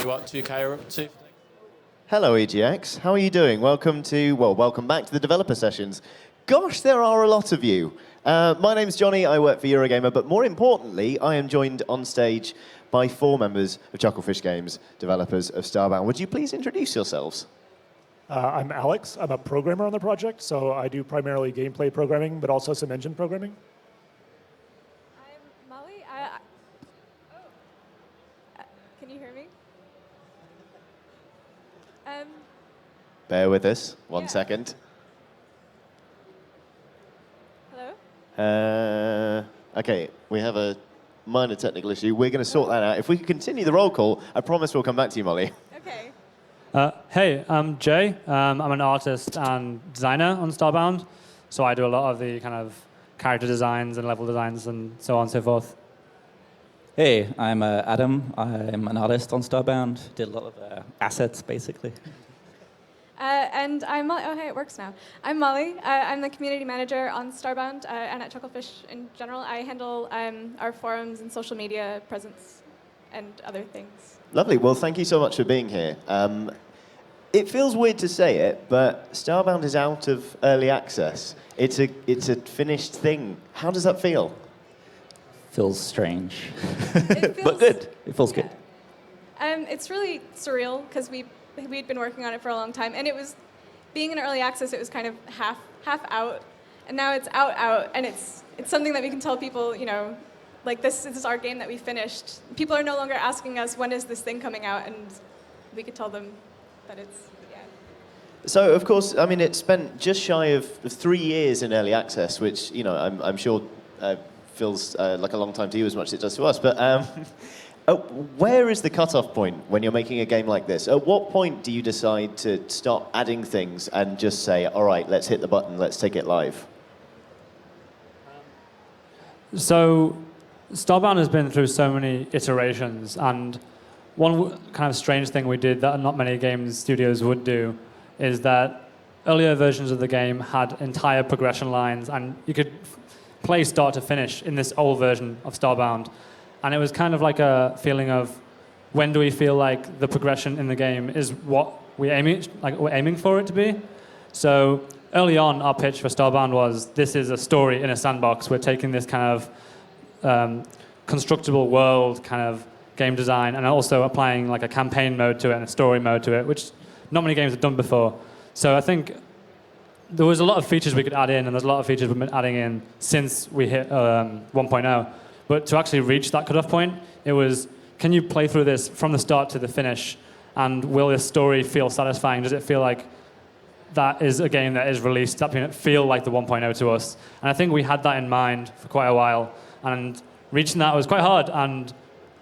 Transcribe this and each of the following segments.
exactly what 2K are up to. Hello, EGX. How are you doing? Welcome back to the developer sessions. Gosh, there are a lot of you. My name's Johnny. I work for Eurogamer, but more importantly, I am joined on stage by 4 members of Chucklefish Games, developers of Starbound. Would you please introduce yourselves? I'm Alex. I'm a programmer on the project, so I do primarily gameplay programming, but also some engine programming. I'm Molly. Can you hear me? Bear with us one Yeah. second. Hello? Okay, we have a minor technical issue. We're going to sort that out. If we could continue the roll call, I promise we'll come back to you, Molly. Okay. Hey, I'm Jay. I'm an artist and designer on Starbound, so I do a lot of the kind of character designs and level designs and so on and so forth. Hey, I'm Adam. I'm an artist on Starbound. Did a lot of assets, basically. And I'm Molly. Oh, hey, it works now. I'm Molly. I'm the community manager on Starbound and at Chucklefish in general. I handle our forums and social media presence and other things. Lovely. Well, thank you so much for being here. It feels weird to say it, but Starbound is out of early access. It's a finished thing. How does that feel? Feels strange. It feels, but good. It feels good. It's really surreal because we'd been working on it for a long time, and it was being in early access. It was kind of half out, and now it's out, and it's something that we can tell people, you know, like this is our game that we finished. People are no longer asking us when is this thing coming out, and we could tell them that it's So, of course, I mean, it spent just shy of 3 years in early access, which, you know, I'm sure feels like a long time to you as much as it does to us. But where is the cutoff point when you're making a game like this? At what point do you decide to start adding things and just say, all right, let's hit the button, let's take it live? So Starbound has been through so many iterations, and one kind of strange thing we did that not many game studios would do is that earlier versions of the game had entire progression lines, and you could play start to finish in this old version of Starbound. And it was kind of like a feeling of when do we feel like the progression in the game is what we're aiming for it to be. So early on, our pitch for Starbound was this is a story in a sandbox. We're taking this kind of constructible world kind of game design and also applying like a campaign mode to it and a story mode to it, which not many games have done before. So I think there was a lot of features we could add in, and there's a lot of features we've been adding in since we hit 1.0. But to actually reach that cutoff point, it was, can you play through this from the start to the finish, and will this story feel satisfying? Does it feel like that is a game that is released, that feel like the 1.0 to us? And I think we had that in mind for quite a while, and reaching that was quite hard, and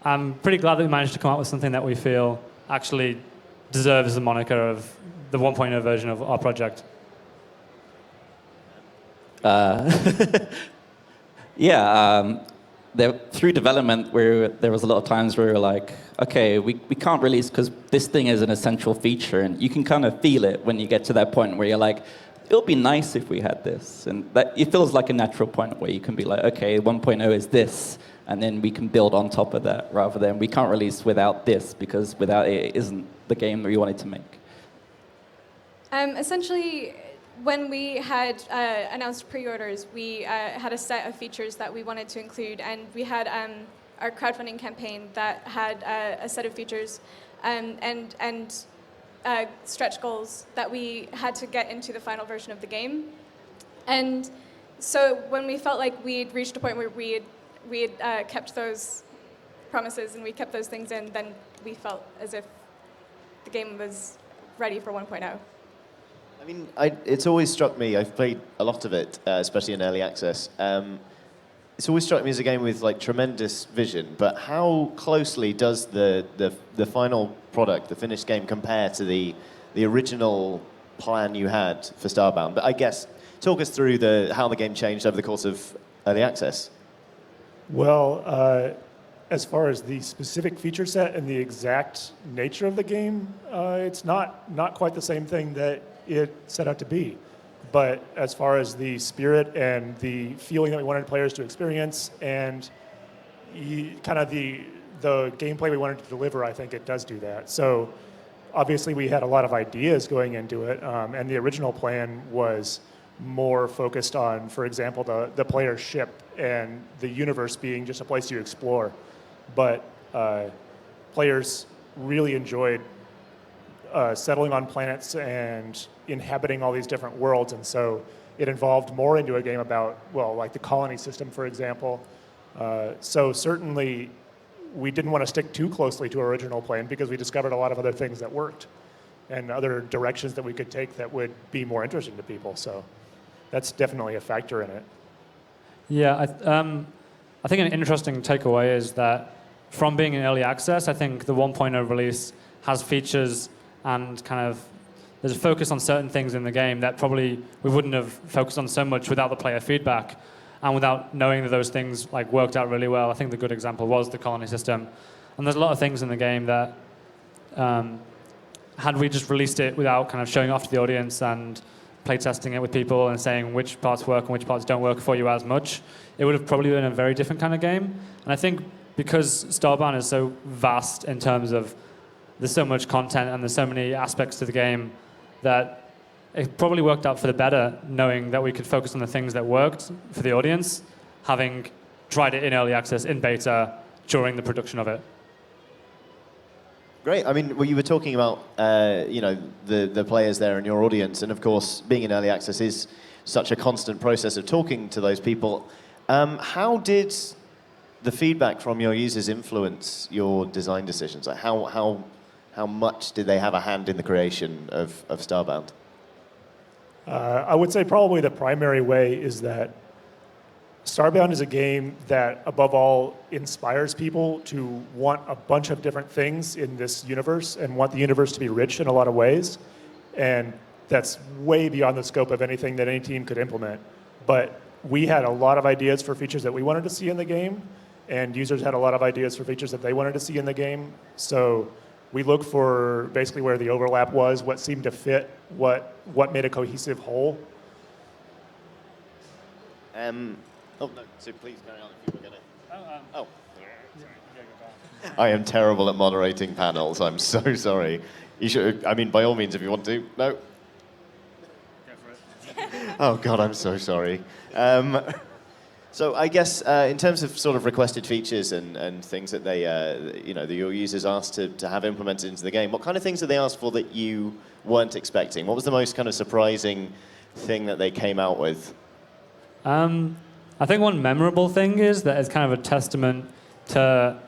I'm pretty glad that we managed to come up with something that we feel actually deserves the moniker of the 1.0 version of our project. Through development, there was a lot of times where we were like, okay, we can't release because this thing is an essential feature, and you can kind of feel it when you get to that point where you're like, it would be nice if we had this. And that it feels like a natural point where you can be like, okay, 1.0 is this, and then we can build on top of that, rather than we can't release without this, because without it isn't the game that we wanted to make. essentially. When we had announced pre-orders, we had a set of features that we wanted to include, and we had our crowdfunding campaign that had a set of features and stretch goals that we had to get into the final version of the game. And so when we felt like we'd reached a point where we had kept those promises and we kept those things in, then we felt as if the game was ready for 1.0. I mean, it's always struck me, I've played a lot of it, especially in early access. It's always struck me as a game with like tremendous vision, but how closely does the final product, the finished game, compare to the original plan you had for Starbound? But I guess, talk us through how the game changed over the course of early access. Well, as far as the specific feature set and the exact nature of the game, it's not quite the same thing that it set out to be. But as far as the spirit and the feeling that we wanted players to experience, and kind of the the gameplay we wanted to deliver, I think it does do that. So obviously we had a lot of ideas going into it, and the original plan was more focused on, for example, the player's ship and the universe being just a place you explore. But players really enjoyed settling on planets and inhabiting all these different worlds, and so it involved more into a game about, well, like the colony system, for example. So certainly we didn't want to stick too closely to our original plan because we discovered a lot of other things that worked and other directions that we could take that would be more interesting to people. So that's definitely a factor in it. Yeah, I think an interesting takeaway is that from being in early access, I think the 1.0 release has features and kind of there's a focus on certain things in the game that probably we wouldn't have focused on so much without the player feedback and without knowing that those things like worked out really well. I think the good example was the colony system. And there's a lot of things in the game that had we just released it without kind of showing off to the audience and playtesting it with people and saying which parts work and which parts don't work for you as much, it would have probably been a very different kind of game. And I think because Starbound is so vast in terms of there's so much content and there's so many aspects to the game that it probably worked out for the better knowing that we could focus on the things that worked for the audience, having tried it in early access, in beta, during the production of it. Great. I mean, well, you were talking about the players there and your audience, and of course, being in early access is such a constant process of talking to those people. How did the feedback from your users influence your design decisions? Like how much did they have a hand in the creation of Starbound? I would say probably the primary way is that Starbound is a game that, above all, inspires people to want a bunch of different things in this universe and want the universe to be rich in a lot of ways. And that's way beyond the scope of anything that any team could implement. But we had a lot of ideas for features that we wanted to see in the game, and users had a lot of ideas for features that they wanted to see in the game. So we looked for basically where the overlap was, what seemed to fit, what made a cohesive whole. Oh, no, so please carry on if you were going to... I am terrible at moderating panels. I'm so sorry. You should, I mean, by all means, if you want to. No? Go for it. Oh, God, I'm so sorry. So I guess in terms of sort of requested features and things that they, that your users asked to have implemented into the game, what kind of things did they ask for that you weren't expecting? What was the most kind of surprising thing that they came out with? I think one memorable thing is that it's kind of a testament to,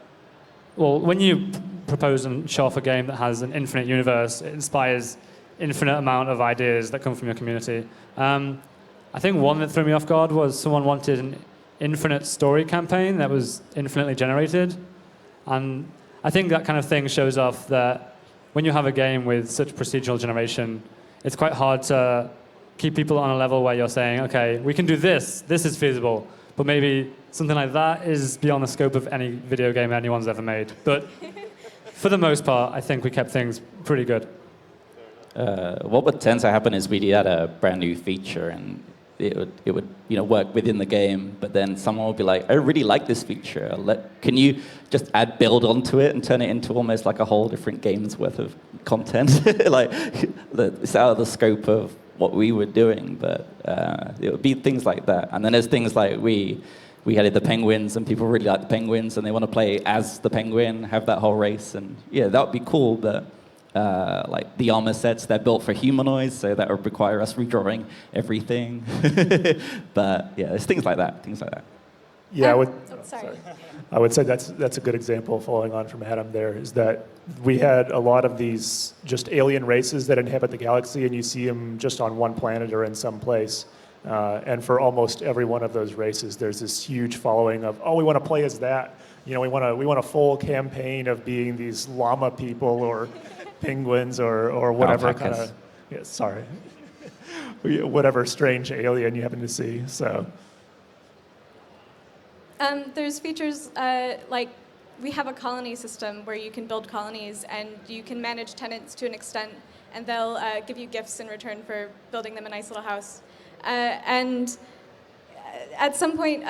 well, when you propose and show off a game that has an infinite universe, it inspires infinite amount of ideas that come from your community. I think one that threw me off guard was someone wanted an infinite story campaign that was infinitely generated. And I think that kind of thing shows off that when you have a game with such procedural generation, it's quite hard to keep people on a level where you're saying, okay, we can do this is feasible, but maybe something like that is beyond the scope of any video game anyone's ever made. But for the most part, I think we kept things pretty good. What would tend to happen is we'd add a brand new feature and it would work within the game, but then someone would be like, I really like this feature. Can you just add build onto it and turn it into almost like a whole different game's worth of content? Like, it's out of the scope of what we were doing, but it would be things like that. And then there's things like we added the penguins, and people really like the penguins, and they want to play as the penguin, have that whole race, and yeah, that would be cool, but like the armor sets, they're built for humanoids, so that would require us redrawing everything. But yeah, there's things like that. Yeah, Sorry. I would say that's a good example, following on from Adam there, is that we had a lot of these just alien races that inhabit the galaxy, and you see them just on one planet or in some place. And for almost every one of those races, there's this huge following of, oh, we want to play as that. We want a full campaign of being these llama people or penguins or whatever kind of, whatever strange alien you happen to see. So. There's features like we have a colony system where you can build colonies and you can manage tenants to an extent, and they'll give you gifts in return for building them a nice little house. And at some point,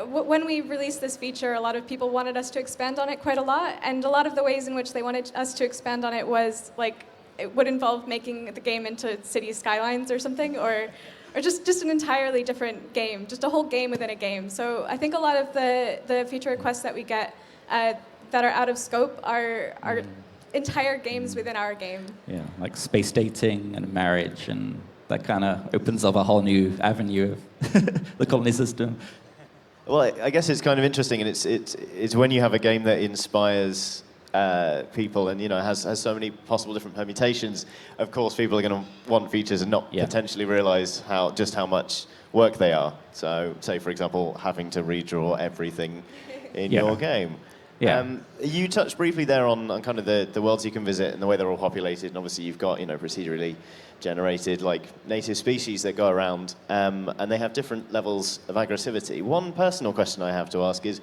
when we released this feature, a lot of people wanted us to expand on it quite a lot, and a lot of the ways in which they wanted us to expand on it was like it would involve making the game into city skylines or something, or just an entirely different game, just a whole game within a game. So I think a lot of the feature requests that we get that are out of scope are entire games within our game. Yeah, like space dating and marriage, and that kind of opens up a whole new avenue of the colony system. Well, I guess it's kind of interesting, and it's when you have a game that inspires people, and has so many possible different permutations. Of course, people are going to want features and not potentially realize how much work they are. So, say for example, having to redraw everything in your game. Yeah. You touched briefly there on kind of the worlds you can visit and the way they're all populated, and obviously you've got procedurally generated like native species that go around, and they have different levels of aggressivity. One personal question I have to ask is,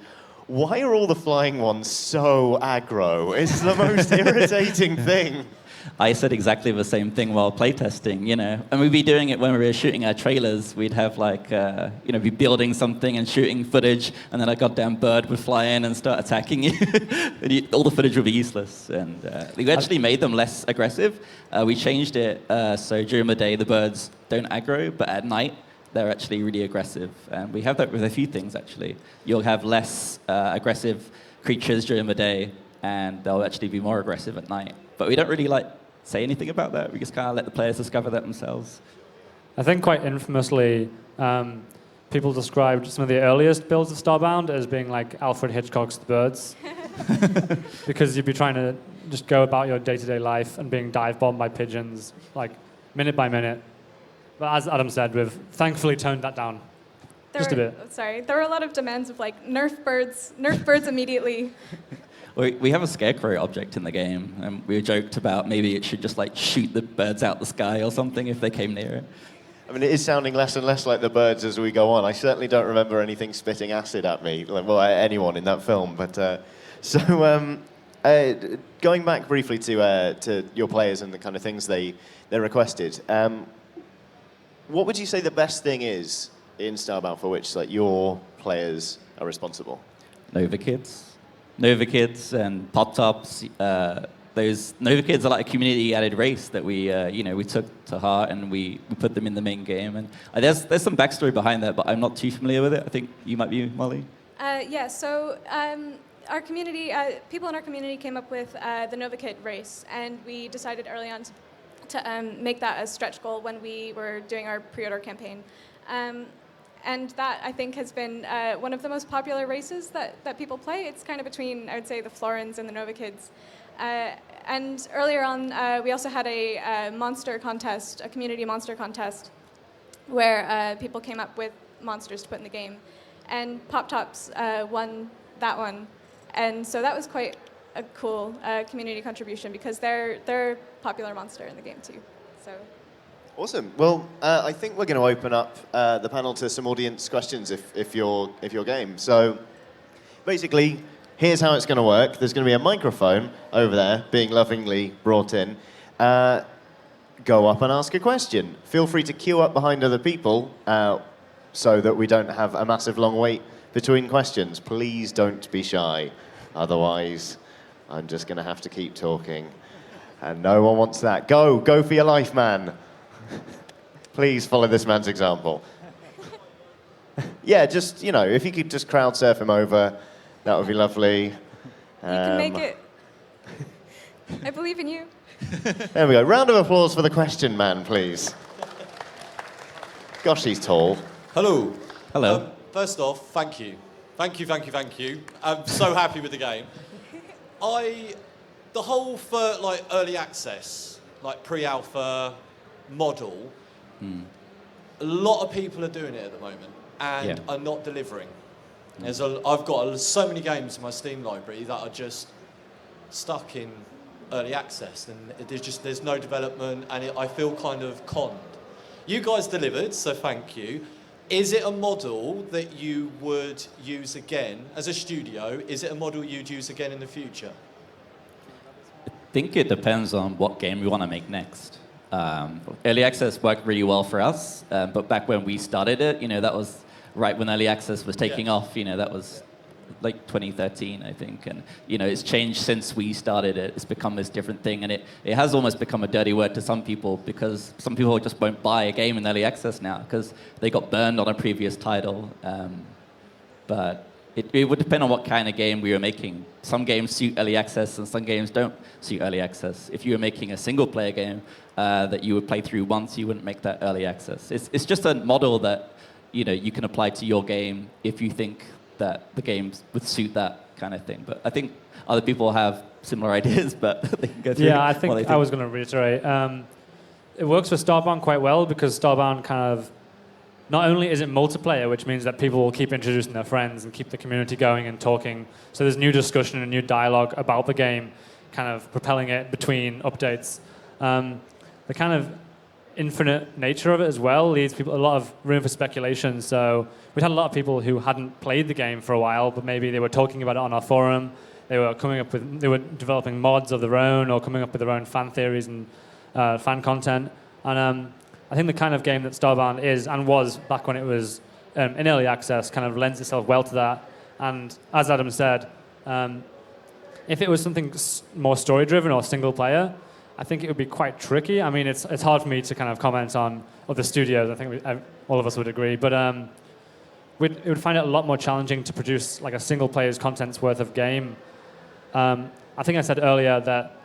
why are all the flying ones so aggro? It's the most irritating thing. I said exactly the same thing while playtesting, And we'd be doing it when we were shooting our trailers. We'd have be building something and shooting footage, and then a goddamn bird would fly in and start attacking you. And all the footage would be useless. And we actually made them less aggressive. We changed it so during the day the birds don't aggro, but at night they're actually really aggressive. And we have that with a few things, actually. You'll have less aggressive creatures during the day, and they'll actually be more aggressive at night. But we don't really say anything about that. We just kind of let the players discover that themselves. I think quite infamously, people described some of the earliest builds of Starbound as being like Alfred Hitchcock's The Birds. Because you'd be trying to just go about your day-to-day life and being dive bombed by pigeons, like minute by minute. But as Adam said, we've thankfully toned that down just a bit. Sorry, there were a lot of demands of like nerf birds immediately. We have a scarecrow object in the game, and we joked about maybe it should just shoot the birds out the sky or something if they came near it. I mean, it is sounding less and less like the birds as we go on. I certainly don't remember anything spitting acid at me, anyone in that film. But going back briefly to your players and the kind of things they requested, what would you say the best thing is in Starbound for which your players are responsible? Nova Kids and Pop Tops. Those Nova Kids are like a community-added race that we took to heart, and we put them in the main game. And there's some backstory behind that, but I'm not too familiar with it. I think you might be, Molly. So our community, people in our community came up with the Nova Kid race, and we decided early on to make that a stretch goal when we were doing our pre-order campaign. And that, I think, has been one of the most popular races that people play. It's kind of between, I would say, the Florins and the Nova Kids. And earlier on, we also had a monster contest, a community monster contest, where people came up with monsters to put in the game. And Pop Tops won that one. And so that was quite a cool community contribution, because they're a popular monster in the game, too. So. Awesome. Well, I think we're going to open up the panel to some audience questions if you're game. So basically, here's how it's going to work. There's going to be a microphone over there being lovingly brought in. Go up and ask a question. Feel free to queue up behind other people so that we don't have a massive long wait between questions. Please don't be shy. Otherwise, I'm just going to have to keep talking. And no one wants that. Go for your life, man. Please follow this man's example. Yeah, just, if you could just crowd surf him over, that would be lovely. You can make it. I believe in you. There we go. Round of applause for the question man, please. Gosh, he's tall. Hello. Hello. First off, thank you. Thank you. I'm so happy with the game. The whole early access, pre-alpha model, a lot of people are doing it at the moment and are not delivering. I've got so many games in my Steam library that are just stuck in early access, and there's no development, and I feel kind of conned. You guys delivered, so thank you. Is it a model that you would use again as a studio? Is it a model you'd use again in the future? I think it depends on what game we want to make next. Early access worked really well for us, but back when we started it, that was right when early access was taking off. That was like 2013, I think. And, it's changed since we started it. It's become this different thing. And it has almost become a dirty word to some people, because some people just won't buy a game in early access now because they got burned on a previous title. But it would depend on what kind of game we were making. Some games suit early access and some games don't suit early access. If you were making a single-player game that you would play through once, you wouldn't make that early access. It's just a model that you can apply to your game if you think that the games would suit that kind of thing. But I think other people have similar ideas, but they can go through. Yeah, I think I was going to reiterate. It works for Starbound quite well because Starbound kind of, not only is it multiplayer, which means that people will keep introducing their friends and keep the community going and talking. So there's new discussion and new dialogue about the game, kind of propelling it between updates. The kind of infinite nature of it as well leaves people a lot of room for speculation. So we'd had a lot of people who hadn't played the game for a while, but maybe they were talking about it on our forum. They were developing mods of their own or coming up with their own fan theories and fan content. And I think the kind of game that Starbound is and was back when it was in early access kind of lends itself well to that. And as Adam said, if it was something more story-driven or single-player, I think it would be quite tricky. I mean, it's hard for me to kind of comment on other studios. I think all of us would agree. But it would find it a lot more challenging to produce like a single player's content's worth of game. I think I said earlier that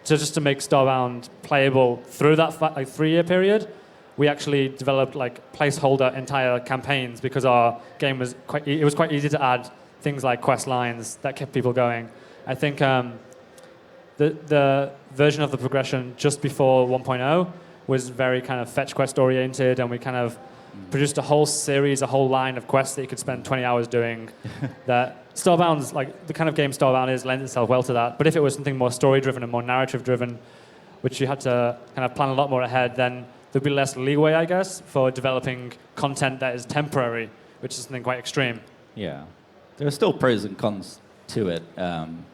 just to make Starbound playable through that 3-year period, we actually developed like placeholder entire campaigns because our game was quite easy to add things like quest lines that kept people going. I think the version of the progression just before 1.0 was very kind of fetch quest oriented, and we kind of produced a whole series, a whole line of quests that you could spend 20 hours doing. That Starbound's, like the kind of game Starbound is, lends itself well to that. But if it was something more story driven and more narrative driven, which you had to kind of plan a lot more ahead, then there'd be less leeway, I guess, for developing content that is temporary, which is something quite extreme. Yeah, there are still pros and cons to it.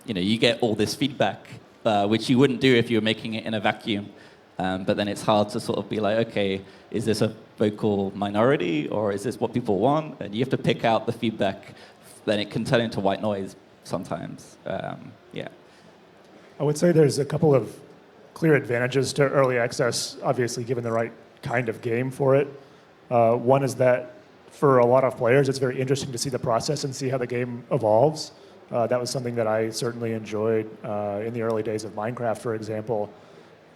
You get all this feedback, which you wouldn't do if you were making it in a vacuum. But then it's hard to sort of be like, okay, is this a vocal minority or is this what people want? And you have to pick out the feedback. Then it can turn into white noise sometimes. Yeah. I would say there's a couple of clear advantages to early access, obviously given the right kind of game for it. One is that for a lot of players, it's very interesting to see the process and see how the game evolves. That was something that I certainly enjoyed in the early days of Minecraft, for example.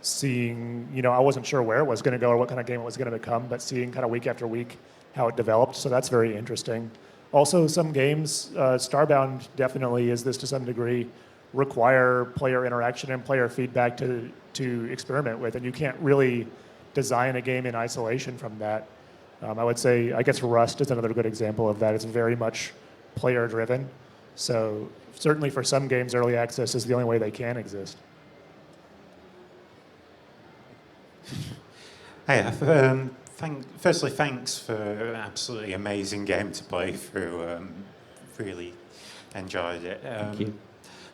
Seeing, I wasn't sure where it was going to go or what kind of game it was going to become, but seeing kind of week after week how it developed. So that's very interesting. Also, some games, Starbound definitely is this to some degree, require player interaction and player feedback to experiment with, and you can't really design a game in isolation from that. I would say, I guess Rust is another good example of that. It's very much player driven. So certainly for some games, early access is the only way they can exist. Hiya. Firstly, thanks for an absolutely amazing game to play through. Really enjoyed it. Thank you.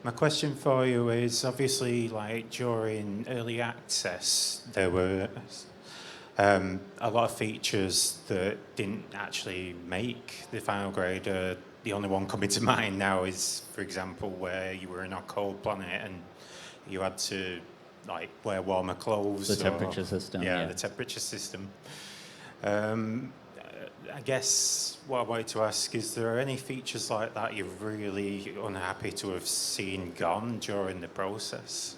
My question for you is, obviously, like during early access, there were a lot of features that didn't actually make the final grade. The only one coming to mind now is, for example, where you were in a cold planet and you had to wear warmer clothes. The temperature system. Yeah, the temperature system. I guess what I wanted to ask, is there any features like that you're really unhappy to have seen gone during the process?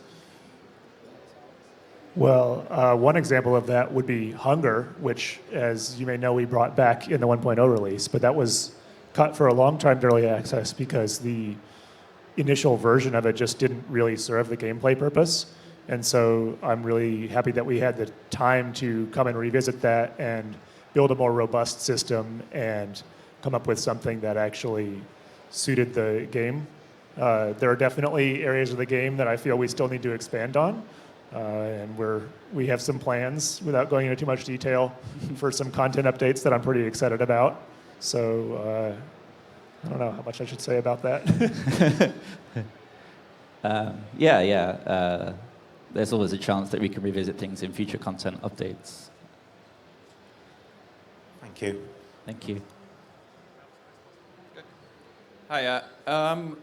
Well, one example of that would be hunger, which, as you may know, we brought back in the 1.0 release, but that was cut for a long time to early access because the initial version of it just didn't really serve the gameplay purpose. And so I'm really happy that we had the time to come and revisit that and build a more robust system and come up with something that actually suited the game. There are definitely areas of the game that I feel we still need to expand on. And we have some plans, without going into too much detail, for some content updates that I'm pretty excited about. So I don't know how much I should say about that. There's always a chance that we can revisit things in future content updates. Thank you. Thank you. Hiya.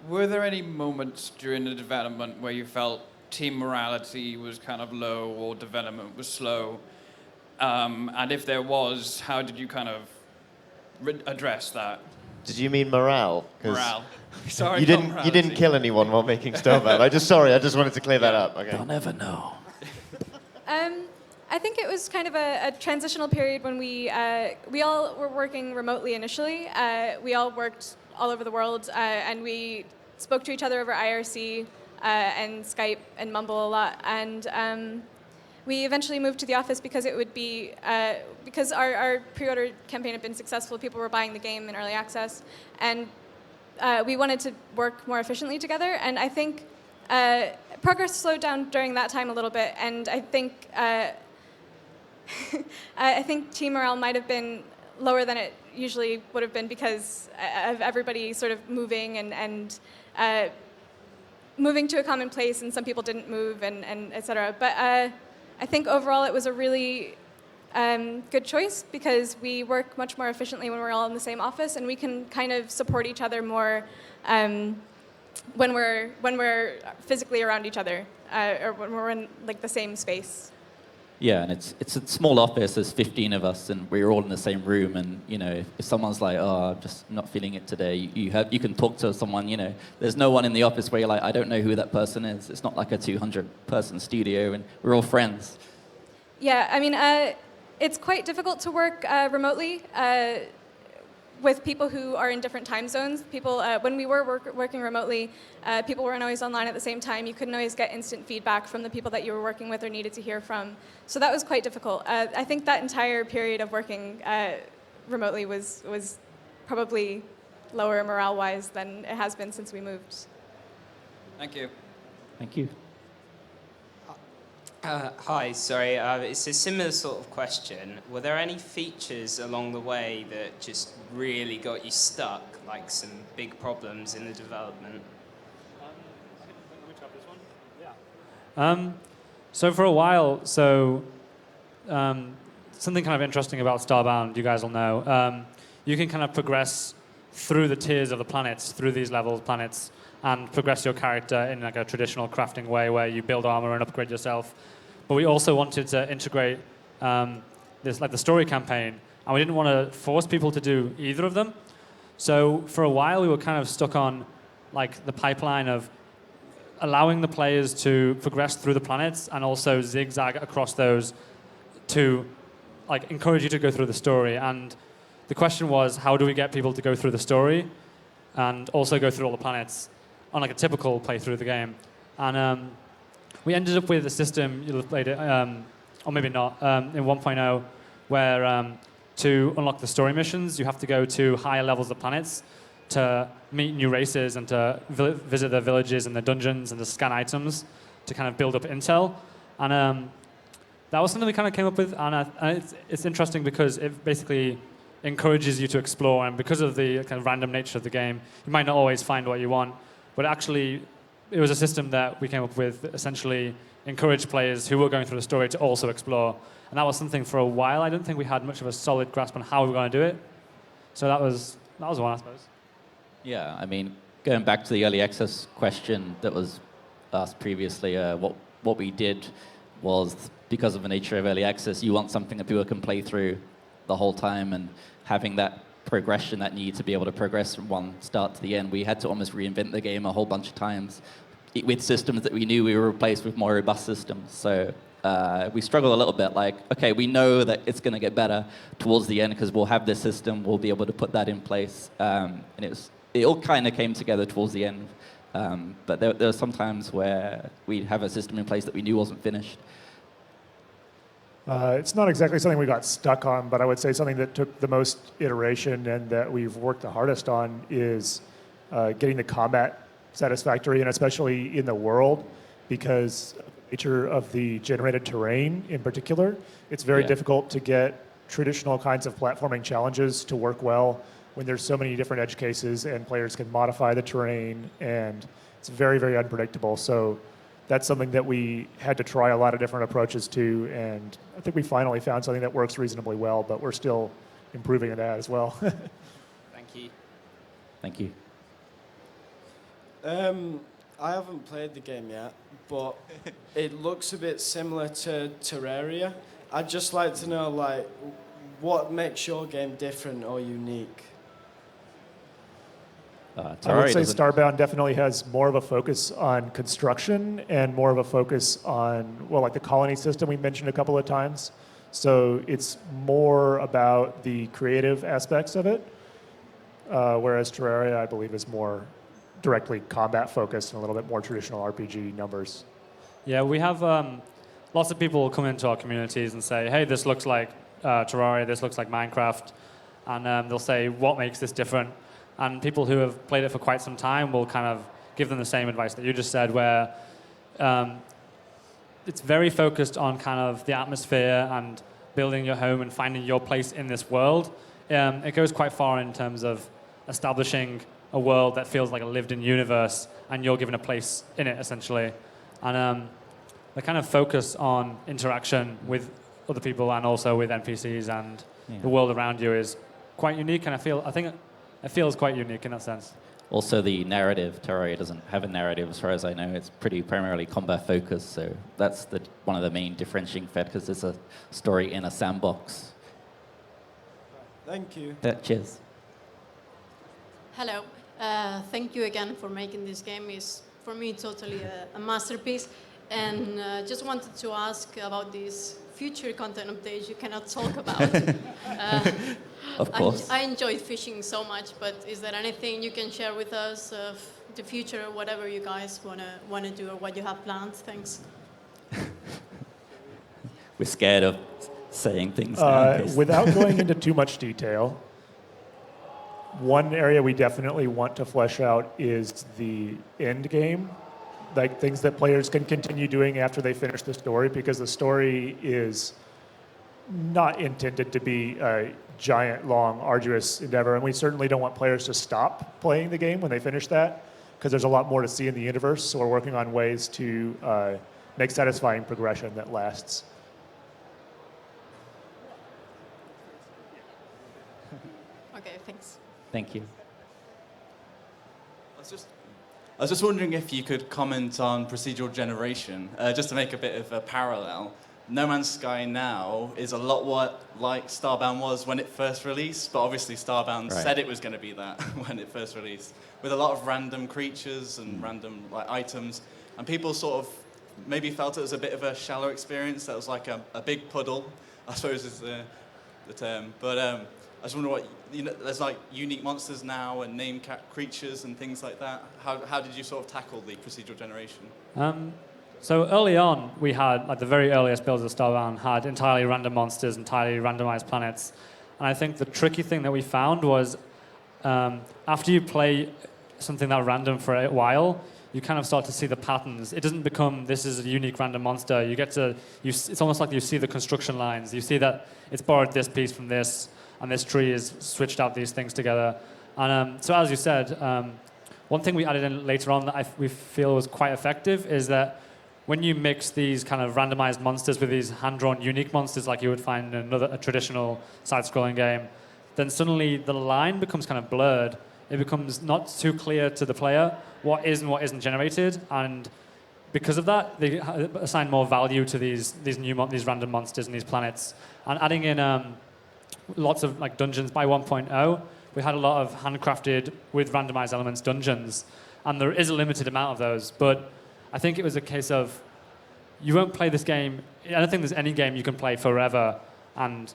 Were there any moments during the development where you felt team morality was kind of low or development was slow? And if there was, how did you kind of address that? Did you mean morale? 'Cause Morale. Sorry, you didn't kill anyone while making Starbound. I just wanted to clear that up. Okay. They'll never know. I think it was kind of a transitional period when we all were working remotely initially. We all worked all over the world, and we spoke to each other over IRC and Skype and Mumble a lot. And we eventually moved to the office because it would be because our pre-order campaign had been successful. People were buying the game in early access, and we wanted to work more efficiently together. And I think progress slowed down during that time a little bit. And I think I think team morale might have been lower than it usually would have been because of everybody sort of moving and moving to a common place, and some people didn't move, and et cetera. But I think overall it was a really good choice because we work much more efficiently when we're all in the same office, and we can kind of support each other more when we're physically around each other or when we're in like the same space. Yeah, and it's a small office. There's 15 of us, and we're all in the same room. And you know, if someone's like, "Oh, I'm just not feeling it today," you can talk to someone. You know, there's no one in the office where you're like, "I don't know who that person is." It's not like a 200-person studio, and we're all friends. Yeah, I mean, it's quite difficult to work remotely with people who are in different time zones. People, when we were working remotely, people weren't always online at the same time. You couldn't always get instant feedback from the people that you were working with or needed to hear from. So that was quite difficult. I think that entire period of working remotely was probably lower morale-wise than it has been since we moved. Thank you. Thank you. Hi, sorry. It's a similar sort of question. Were there any features along the way that just really got you stuck, like some big problems in the development? So for a while, something kind of interesting about Starbound, you guys will know. You can kind of progress through the tiers of the planets, through these levels planets, and progress your character in like a traditional crafting way where you build armor and upgrade yourself. But we also wanted to integrate this, like the story campaign, and we didn't want to force people to do either of them. So for a while, we were kind of stuck on like the pipeline of allowing the players to progress through the planets and also zigzag across those to like encourage you to go through the story. And the question was, how do we get people to go through the story and also go through all the planets on like a typical playthrough of the game? And we ended up with a system, you'll have played it, or maybe not, in 1.0, where to unlock the story missions, you have to go to higher levels of planets to meet new races and to visit their villages and their dungeons and to scan items to kind of build up intel. And that was something we kind of came up with, and it's interesting because it basically encourages you to explore, and because of the kind of random nature of the game, you might not always find what you want, but actually it was a system that we came up with that essentially encouraged players who were going through the story to also explore. And that was something for a while I don't think we had much of a solid grasp on how we were going to do it. So that was one, I suppose. Yeah, I mean, going back to the early access question that was asked previously, what we did was, because of the nature of early access, you want something that people can play through the whole time, and having that progression, that need to be able to progress from one start to the end, we had to almost reinvent the game a whole bunch of times with systems that we knew we were replaced with more robust systems. So we struggled a little bit, like, okay, we know that it's going to get better towards the end because we'll have this system, we'll be able to put that in place. And it all kind of came together towards the end. But there were some times where we'd have a system in place that we knew wasn't finished. It's not exactly something we got stuck on, but I would say something that took the most iteration and that we've worked the hardest on is getting the combat satisfactory, and especially in the world, because of the nature of the generated terrain in particular, it's very difficult to get traditional kinds of platforming challenges to work well when there's so many different edge cases and players can modify the terrain, and it's very, very unpredictable. So that's something that we had to try a lot of different approaches to, and I think we finally found something that works reasonably well, but we're still improving on that as well. Thank you. Thank you. I haven't played the game yet, but it looks a bit similar to Terraria. I'd just like to know, like, what makes your game different or unique? I would Terraria say doesn't- Starbound definitely has more of a focus on construction and more of a focus on, well, like the colony system we mentioned a couple of times. So it's more about the creative aspects of it, whereas Terraria, I believe, is more directly combat focused and a little bit more traditional RPG numbers. Yeah, we have lots of people come into our communities and say, hey, this looks like Terraria, this looks like Minecraft, and they'll say, what makes this different? And people who have played it for quite some time will kind of give them the same advice that you just said, where it's very focused on kind of the atmosphere and building your home and finding your place in this world. It goes quite far in terms of establishing a world that feels like a lived-in universe, and you're given a place in it, essentially. And the kind of focus on interaction with other people and also with NPCs and the world around you is quite unique, and I think it feels quite unique in that sense. Also, the narrative, Terraria doesn't have a narrative as far as I know. It's pretty primarily combat focused, so that's one of the main differentiating factors. It's a story in a sandbox. Thank you. Yeah, cheers. Hello. Thank you again for making this game. It's, for me, totally a masterpiece. And just wanted to ask about these future content updates you cannot talk about. Of course. I enjoyed fishing so much, but is there anything you can share with us of the future, whatever you guys wanna do or what you have planned? Thanks. We're scared of saying things now. in case- Without going into too much detail, one area we definitely want to flesh out is the end game, like things that players can continue doing after they finish the story, because the story is not intended to be a giant, long, arduous endeavor, and we certainly don't want players to stop playing the game when they finish that, because there's a lot more to see in the universe, so we're working on ways to make satisfying progression that lasts. Okay, thanks. Thank you. I was just wondering if you could comment on procedural generation, just to make a bit of a parallel. No Man's Sky now is a lot what like Starbound was when it first released, but obviously Starbound said it was going to be that when it first released, with a lot of random creatures and random like items, and people sort of maybe felt it was a bit of a shallow experience. That was like a big puddle, I suppose is the term. But I just wonder what, there's like unique monsters now and name creatures and things like that. How did you sort of tackle the procedural generation? So early on, we had, like the very earliest builds of Starbound had entirely random monsters, entirely randomized planets. And I think the tricky thing that we found was after you play something that random for a while, you kind of start to see the patterns. It doesn't become, this is a unique random monster. You get to, it's almost like you see the construction lines. You see that it's borrowed this piece from this, and this tree is switched out these things together. And so as you said, one thing we added in later on that we feel was quite effective is that when you mix these kind of randomized monsters with these hand-drawn unique monsters like you would find in a traditional side-scrolling game, then suddenly the line becomes kind of blurred. It becomes not too clear to the player what is and what isn't generated, and because of that, they assign more value to these random monsters and these planets. And adding in lots of like dungeons by 1.0, we had a lot of handcrafted with randomized elements dungeons, and there is a limited amount of those, but I think it was a case of you won't play this game. I don't think there's any game you can play forever and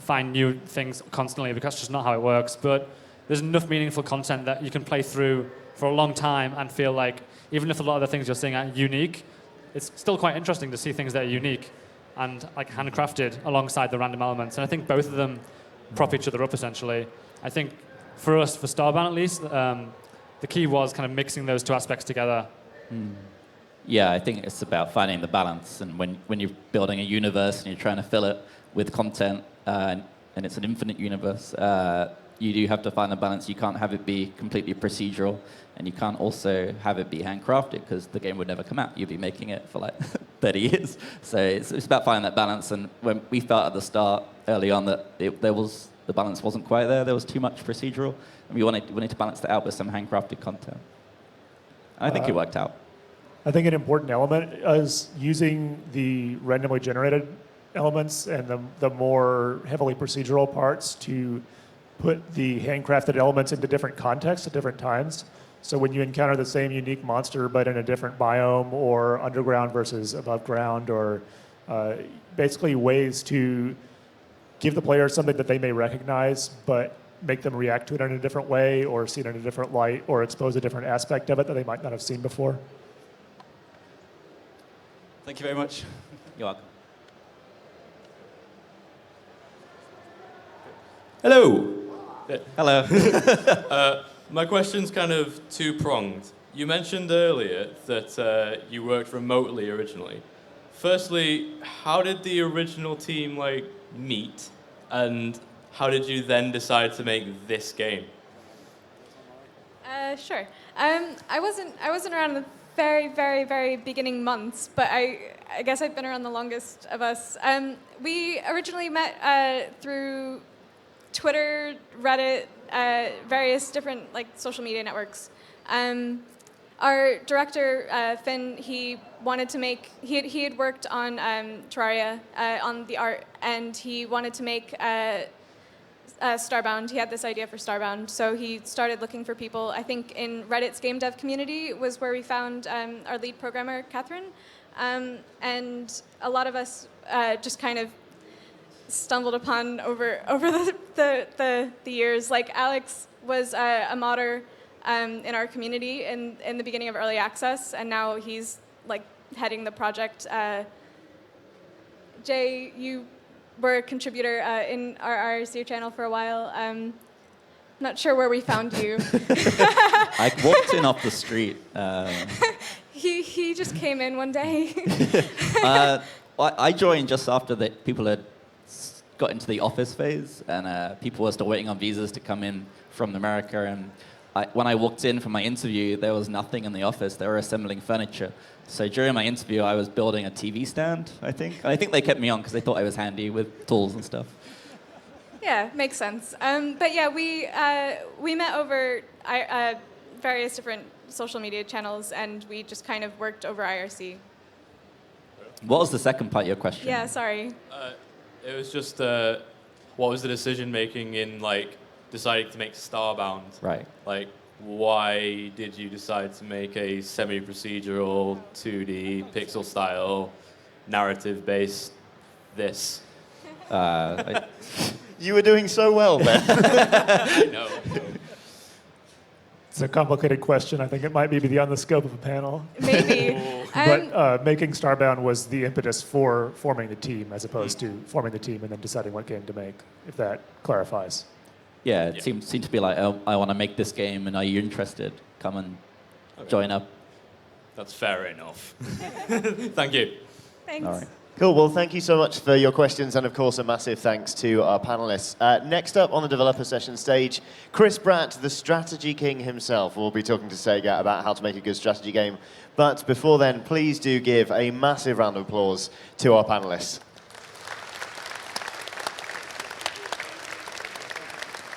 find new things constantly, because that's just not how it works. But there's enough meaningful content that you can play through for a long time and feel like even if a lot of the things you're seeing are unique, it's still quite interesting to see things that are unique and like handcrafted alongside the random elements. And I think both of them prop each other up essentially. I think for us, for Starbound at least, the key was kind of mixing those two aspects together. Yeah, I think it's about finding the balance, and when you're building a universe and you're trying to fill it with content, and it's an infinite universe, you do have to find the balance. You can't have it be completely procedural, and you can't also have it be handcrafted, because the game would never come out. You'd be making it for like 30 years. So it's about finding that balance, and when we felt at the start, early on, that the balance wasn't quite there. There was too much procedural, and we wanted to balance that out with some handcrafted content. I think it worked out. I think an important element is using the randomly generated elements and the more heavily procedural parts to put the handcrafted elements into different contexts at different times. So when you encounter the same unique monster but in a different biome or underground versus above ground, or basically ways to give the player something that they may recognize but make them react to it in a different way or see it in a different light or expose a different aspect of it that they might not have seen before. Thank you very much. You're welcome. Hello. Hello. My question's kind of two-pronged. You mentioned earlier that you worked remotely originally. Firstly, how did the original team meet, and how did you then decide to make this game? Sure. I wasn't around in the very, very, very beginning months, but I guess I've been around the longest of us. We originally met through Twitter, Reddit, various different social media networks. Our director Finn, he wanted to make. He had worked on Terraria on the art, and he wanted to make Starbound. He had this idea for Starbound, so he started looking for people. I think in Reddit's game dev community was where we found our lead programmer, Catherine, and a lot of us just kind of stumbled upon over the years. Like Alex was a modder in our community in the beginning of early access, and now he's heading the project. Jay, you were a contributor in our IRC channel for a while. Not sure where we found you. I walked in off the street. He just came in one day. I joined just after the people had got into the office phase, and people were still waiting on visas to come in from America. And when I walked in for my interview, there was nothing in the office. They were assembling furniture. So during my interview, I was building a TV stand, I think. And I think they kept me on because they thought I was handy with tools and stuff. Yeah, makes sense. But yeah, we met over various different social media channels, and we just kind of worked over IRC. What was the second part of your question? Yeah, sorry. It was just what was the decision making in deciding to make Starbound? Right. Why did you decide to make a semi-procedural 2D pixel style narrative based this? You were doing so well then. I know. It's a complicated question. I think it might be beyond the scope of a panel. Maybe. But making Starbound was the impetus for forming the team, as opposed to forming the team and then deciding what game to make, if that clarifies. Yeah, it seemed to be oh, I want to make this game, and are you interested? Come and join up. That's fair enough. Thank you. Thanks. All right. Cool. Well, thank you so much for your questions, and of course, a massive thanks to our panelists. Next up on the developer session stage, Chris Bratt, the strategy king himself, will be talking to Sega about how to make a good strategy game. But before then, please do give a massive round of applause to our panelists.